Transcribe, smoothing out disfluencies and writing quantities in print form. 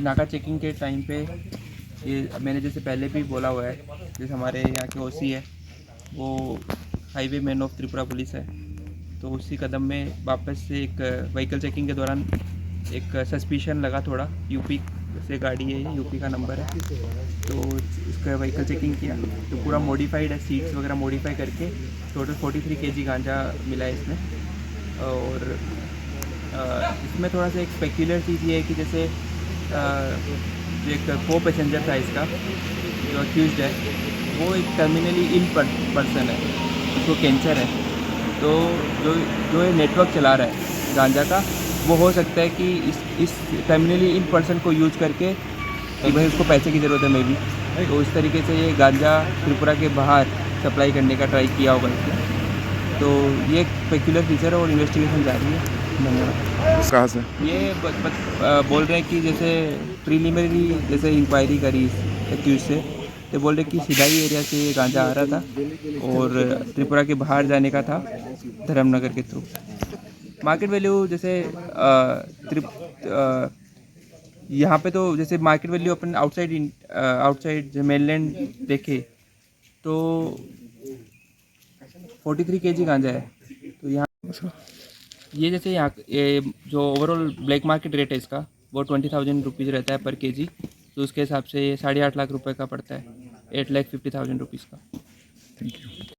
नाका चेकिंग के टाइम पे ये मैंने जैसे पहले भी बोला हुआ है, जैसे हमारे यहाँ के ओसी है वो highway man of Tripura police है, तो उसी कदम में वापस से एक व्हीकल चेकिंग के दौरान एक सस्पिशन लगा थोड़ा। यूपी से गाड़ी है, ये यूपी का नंबर है, तो इसका व्हीकल चेकिंग किया तो पूरा मॉडिफाइड है, सीट्स वगैरह मॉडिफाई करके टोटल 43 केजी गांजा मिला है इसमें। और इसमें थोड़ा सा एक स्पेक्युलर चीज़ ये है कि जैसे जो एक को पैसेंजर था इसका जो अक्यूज़ड है वो एक टर्मिनली इल पर्सन है, उसको कैंसर है। तो जो ये नेटवर्क चला रहा है गांजा का, वो हो सकता है कि इस टर्मिनली इल पर्सन को यूज करके कि भाई उसको पैसे की ज़रूरत है मे बी, तो इस तरीके से ये गांजा त्रिपुरा के बाहर सप्लाई करने का ट्राई किया होगा इसने। तो ये एक पेक्युलर फीचर है और इन्वेस्टिगेशन जारी है। धन्यवाद। कहाँ से? ये बोल रहे हैं कि जैसे प्रीलिमिनरी जैसे इंक्वायरी करी एक्यूज से, तो बोल रहे कि सिदाई एरिया से ये गांजा आ रहा था और त्रिपुरा के बाहर जाने का था धर्मनगर के थ्रू। मार्केट वैल्यू जैसे यहाँ पे तो जैसे मार्केट वैल्यू अपन आउटसाइड मेनलैंड देखे तो 43 केजी गांजा है। तो यहाँ ये जैसे यहाँ ये जो ओवरऑल ब्लैक मार्केट रेट है इसका वो 20,000 रुपीज़ रहता है पर केजी, तो उसके हिसाब से ये 8.5 लाख रुपए का पड़ता है, 8,50,000 रुपीज़ का। Thank you.